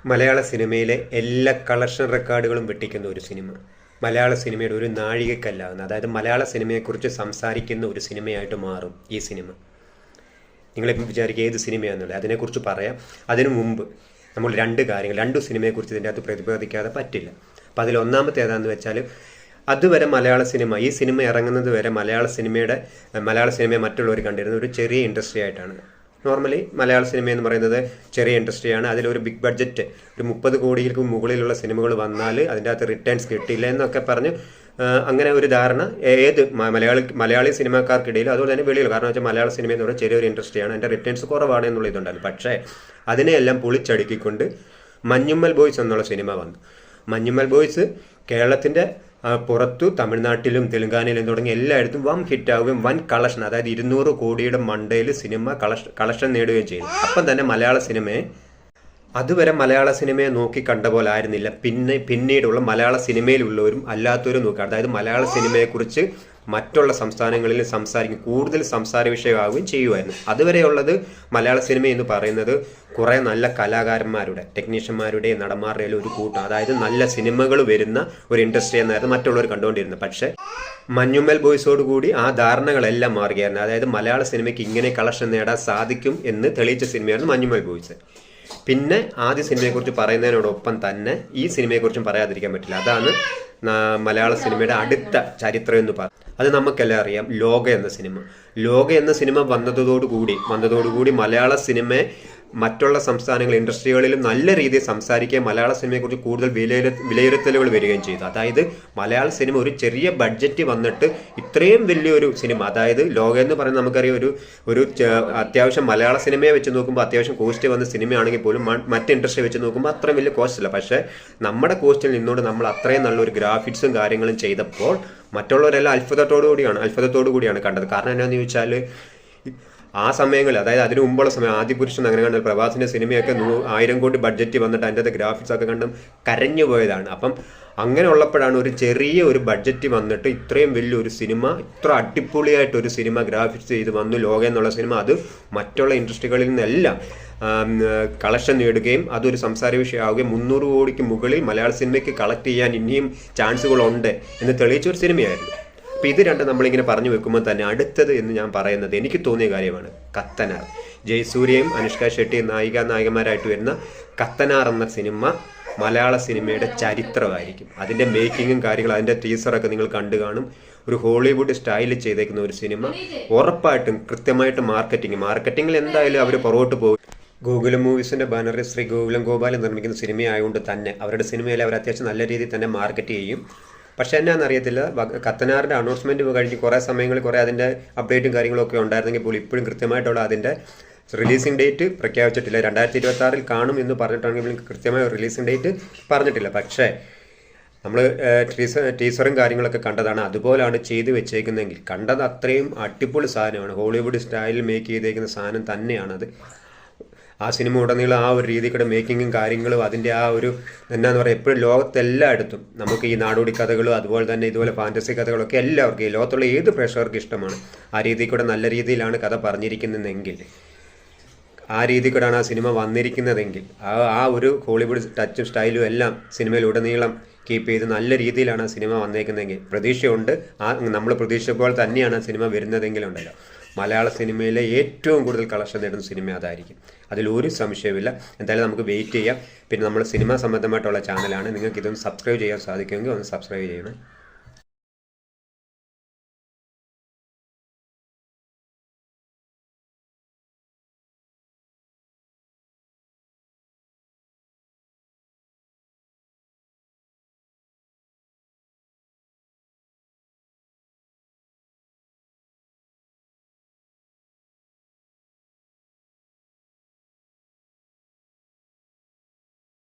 മലയാള സിനിമയിലെ എല്ലാ കളക്ഷൻ റെക്കോർഡുകളും വെട്ടിക്കുന്ന ഒരു സിനിമ. മലയാള സിനിമയുടെ ഒരു നാഴികക്കല്ലാകുന്ന, അതായത് മലയാള സിനിമയെക്കുറിച്ച് സംസാരിക്കുന്ന ഒരു സിനിമയായിട്ട് മാറും ഈ സിനിമ. നിങ്ങളിപ്പം വിചാരിക്കുക ഏത് സിനിമയാണെന്നുള്ളത്, അതിനെക്കുറിച്ച് പറയാം. അതിനു മുമ്പ് നമ്മൾ രണ്ട് സിനിമയെക്കുറിച്ച് ഇതിൻ്റെ അകത്ത് പ്രതിപാദിക്കാതെ പറ്റില്ല. അപ്പോൾ അതിൽ ഒന്നാമത്തെ ഏതാണെന്ന് വെച്ചാൽ, അതുവരെ മലയാള സിനിമ, ഈ സിനിമ ഇറങ്ങുന്നത് വരെ മലയാള സിനിമയെ മറ്റുള്ളവർ കണ്ടിരുന്ന ഒരു ചെറിയ ഇൻഡസ്ട്രി ആയിട്ടാണ്. നോർമലി മലയാള സിനിമ എന്ന് പറയുന്നത് ചെറിയ ഇൻഡസ്ട്രിയാണ്. അതിലൊരു ബിഗ് ബഡ്ജറ്റ്, ഒരു 30 കോടിക്ക് മുകളിലുള്ള സിനിമകൾ വന്നാൽ അതിൻ്റെ അകത്ത് റിട്ടേൺസ് കിട്ടില്ല എന്നൊക്കെ പറഞ്ഞ് അങ്ങനെ ഒരു ധാരണ ഏത് മലയാളി സിനിമാക്കാർക്കിടയിലും അതുപോലെ തന്നെ വെളിയിൽ. കാരണം വെച്ചാൽ മലയാള സിനിമ എന്ന് പറയുന്നത് ചെറിയൊരു ഇൻഡസ്ട്രിയാണ്, അതിൻ്റെ റിട്ടേൺസ് കുറവാണ് എന്നുള്ള ഇതുണ്ടായിരുന്നു. പക്ഷേ അതിനെയെല്ലാം പൊളിച്ചടുക്കിക്കൊണ്ട് മഞ്ഞുമ്മൽ ബോയ്സ് എന്നുള്ള സിനിമ വന്നു. മഞ്ഞുമ്മൽ ബോയ്സ് കേരളത്തിൻ്റെ പുറത്തു തമിഴ്നാട്ടിലും തെലുങ്കാനയിലും തുടങ്ങി എല്ലായിടത്തും വൻ ഹിറ്റാവുകയും വൻ കളക്ഷൻ, അതായത് 200 കോടിയുടെ മണ്ടയിൽ സിനിമ കളക്ഷൻ നേടുകയും ചെയ്തു. അപ്പം തന്നെ അതുവരെ മലയാള സിനിമയെ നോക്കി കണ്ട പോലെ ആയിരുന്നില്ല പിന്നീടുള്ള മലയാള സിനിമയിലുള്ളവരും അല്ലാത്തവരും നോക്കുക. അതായത് മലയാള സിനിമയെക്കുറിച്ച് മറ്റുള്ള സംസ്ഥാനങ്ങളിൽ കൂടുതൽ സംസാര വിഷയമാവുകയും ചെയ്യുമായിരുന്നു. അതുവരെയുള്ളത് മലയാള സിനിമ എന്ന് പറയുന്നത് കുറേ നല്ല കലാകാരന്മാരുടെ, ടെക്നീഷ്യന്മാരുടെ, നടന്മാരുടെ ഒരു കൂട്ടം, അതായത് നല്ല സിനിമകൾ വരുന്ന ഒരു ഇൻഡസ്ട്രി എന്നായിരുന്നു മറ്റുള്ളവർ കണ്ടുകൊണ്ടിരുന്നത്. പക്ഷേ മഞ്ഞുമ്മൽ ബോയ്സോട് കൂടി ആ ധാരണകളെല്ലാം മാറുകയായിരുന്നു. അതായത് മലയാള സിനിമയ്ക്ക് ഇങ്ങനെ കളക്ഷൻ നേടാൻ സാധിക്കും എന്ന് തെളിയിച്ച സിനിമയായിരുന്നു മഞ്ഞുമ്മൽ ബോയ്സ്. പിന്നെ ആദ്യ സിനിമയെക്കുറിച്ച് പറയുന്നതിനോടൊപ്പം തന്നെ ഈ സിനിമയെക്കുറിച്ചും പറയാതിരിക്കാൻ പറ്റില്ല. അതാണ് മലയാള സിനിമയുടെ അടുത്ത ചരിത്രം എന്ന് പറയുന്നത്. അത് നമുക്കെല്ലാം അറിയാം. ലോക എന്ന സിനിമ വന്നതോടുകൂടി മലയാള സിനിമയെ മറ്റുള്ള സംസ്ഥാനങ്ങൾ ഇൻഡസ്ട്രികളിലും നല്ല രീതിയിൽ സംസാരിക്കുകയും മലയാള സിനിമയെക്കുറിച്ച് കൂടുതൽ വിലയിരുത്തലുകൾ വരികയും ചെയ്തു. അതായത് മലയാള സിനിമ ഒരു ചെറിയ ബഡ്ജറ്റ് വന്നിട്ട് ഇത്രയും വലിയൊരു സിനിമ, അതായത് ലോക എന്ന് പറയുന്നത് നമുക്കറിയാം ഒരു അത്യാവശ്യം മലയാള സിനിമയെ വെച്ച് നോക്കുമ്പോൾ അത്യാവശ്യം കോസ്റ്റ് വന്ന സിനിമയാണെങ്കിൽ പോലും മറ്റ് ഇൻഡസ്ട്രി വെച്ച് നോക്കുമ്പോൾ അത്രയും വലിയ കോസ്റ്റ് അല്ല. പക്ഷേ നമ്മുടെ കോസ്റ്റിൽ നിന്നുകൊണ്ട് നമ്മൾ അത്രയും നല്ലൊരു ഗ്രാഫിക്സും കാര്യങ്ങളും ചെയ്തപ്പോൾ മറ്റുള്ളവരെല്ലാം അത്ഭുതത്തോടു കൂടിയാണ് കണ്ടത്. കാരണം എന്താണെന്ന് ചോദിച്ചാൽ, ആ സമയങ്ങളിൽ, അതായത് അതിനു മുമ്പുള്ള സമയം ആദിപുരുഷൻ അങ്ങനെ കണ്ടാൽ പ്രഭാസിന്റെ സിനിമയൊക്കെ 1000 കോടി ബഡ്ജറ്റ് വന്നിട്ട് അതിൻ്റെ ഗ്രാഫിക്സ് ഒക്കെ കണ്ടും കരഞ്ഞു പോയതാണ്. അപ്പം അങ്ങനെ ഉള്ളപ്പോഴാണ് ഒരു ചെറിയ ഒരു ബഡ്ജറ്റ് വന്നിട്ട് ഇത്രയും വലിയൊരു സിനിമ, ഇത്ര അടിപൊളിയായിട്ടൊരു സിനിമ ഗ്രാഫിക്സ് ചെയ്ത് വന്നു ലോക എന്നുള്ള സിനിമ. അത് മറ്റുള്ള ഇൻഡസ്ട്രികളിൽ നിന്നെല്ലാം കളക്ഷൻ നേടുകയും അതൊരു സംസാര വിഷയമാവുകയും 300 കോടിക്ക് മുകളിൽ മലയാള സിനിമയ്ക്ക് കളക്ട് ചെയ്യാൻ ഇനിയും ചാൻസുകളുണ്ട് എന്ന് തെളിയിച്ചൊരു സിനിമയായിരുന്നു. അപ്പോൾ ഇത് രണ്ടും നമ്മളിങ്ങനെ പറഞ്ഞു വെക്കുമ്പോൾ തന്നെ അടുത്തത് എന്ന് ഞാൻ പറയുന്നത് എനിക്ക് തോന്നിയ കാര്യമാണ് കത്തനാർ. ജയസൂര്യയും അനുഷ്ക ഷെട്ടിയും നായികമാരായിട്ട് വരുന്ന കത്തനാർ എന്ന സിനിമ മലയാള സിനിമയുടെ ചരിത്രമായിരിക്കും. അതിൻ്റെ മേക്കിങ്ങും കാര്യങ്ങളും, അതിൻ്റെ ടീസറൊക്കെ നിങ്ങൾ കണ്ടു കാണും. ഒരു ഹോളിവുഡ് സ്റ്റൈലിൽ ചെയ്തേക്കുന്ന ഒരു സിനിമ. ഉറപ്പായിട്ടും കൃത്യമായിട്ട് മാർക്കറ്റിങ്ങിൽ എന്തായാലും അവർ പുറകോട്ട് പോകും. ഗോകുലം മൂവീസിൻ്റെ ബാനറിൽ ശ്രീ ഗോകുലം ഗോപാലൻ നിർമ്മിക്കുന്ന സിനിമയായതുകൊണ്ട് തന്നെ അവരുടെ സിനിമയിൽ അവർ അത്യാവശ്യം നല്ല രീതിയിൽ തന്നെ മാർക്കറ്റ് ചെയ്യും. പക്ഷേ എന്നാണെന്നറിയത്തില്ല, കത്തനാറിൻ്റെ അനൗൺസ്മെൻറ്റ് കഴിഞ്ഞ് കുറേ സമയങ്ങളിൽ കുറേ അതിൻ്റെ അപ്ഡേറ്റും കാര്യങ്ങളൊക്കെ ഉണ്ടായിരുന്നെങ്കിൽ പോലും ഇപ്പോഴും കൃത്യമായിട്ടുള്ള അതിൻ്റെ റിലീസിംഗ് ഡേറ്റ് പ്രഖ്യാപിച്ചിട്ടില്ല. 2026 കാണും എന്ന് പറഞ്ഞിട്ടാണെങ്കിലും കൃത്യമായ റിലീസിംഗ് ഡേറ്റ് പറഞ്ഞിട്ടില്ല. പക്ഷേ നമ്മൾ ടീസറും കാര്യങ്ങളൊക്കെ കണ്ടതാണ്. അതുപോലെയാണ് ചെയ്ത് വെച്ചേക്കുന്നതെങ്കിൽ കണ്ടത് അത്രയും അടിപൊളി സാധനമാണ്. ഹോളിവുഡ് സ്റ്റൈലിൽ മേക്ക് ചെയ്തേക്കുന്ന സാധനം തന്നെയാണത്. ആ സിനിമ ഉടനീളം ആ ഒരു രീതിക്കുടെ മേക്കിങ്ങും കാര്യങ്ങളും അതിൻ്റെ ആ ഒരു എന്താണെന്ന് പറയുക, എപ്പോഴും ലോകത്തെല്ലായിടത്തും നമുക്ക് ഈ നാടോടി കഥകളും അതുപോലെ തന്നെ ഇതുപോലെ ഫാൻറ്റസി കഥകളൊക്കെ എല്ലാവർക്കും ഈ ലോകത്തുള്ള ഏത് പ്രേക്ഷകർക്ക് ഇഷ്ടമാണ്. ആ രീതിയിൽ കൂടെ നല്ല രീതിയിലാണ് കഥ പറഞ്ഞിരിക്കുന്നതെങ്കിൽ, ആ രീതിയിൽ കൂടെയാണ് ആ സിനിമ വന്നിരിക്കുന്നതെങ്കിൽ, ആ ഒരു ഹോളിവുഡ് ടച്ചും സ്റ്റൈലും എല്ലാം സിനിമയിലുടനീളം കീപ്പ് ചെയ്ത് നല്ല രീതിയിലാണ് ആ സിനിമ വന്നേക്കുന്നതെങ്കിൽ, പ്രതീക്ഷയുണ്ട്. നമ്മൾ പ്രതീക്ഷിച്ചപ്പോൾ തന്നെയാണ് ആ സിനിമ വരുന്നതെങ്കിലുണ്ടല്ലോ, മലയാള സിനിമയിലെ ഏറ്റവും കൂടുതൽ കളക്ഷൻ നേടുന്ന സിനിമ അതായിരിക്കും. അതിലൊരു സംശയമില്ല. എന്തായാലും നമുക്ക് വെയിറ്റ് ചെയ്യാം. പിന്നെ നമ്മൾ സിനിമ സംബന്ധമായിട്ടുള്ള ചാനലാണ്. നിങ്ങൾക്ക് ഇതൊന്ന് സബ്സ്ക്രൈബ് ചെയ്യാൻ സാധിക്കുമെങ്കിൽ ഒന്ന് സബ്സ്ക്രൈബ് ചെയ്യണം.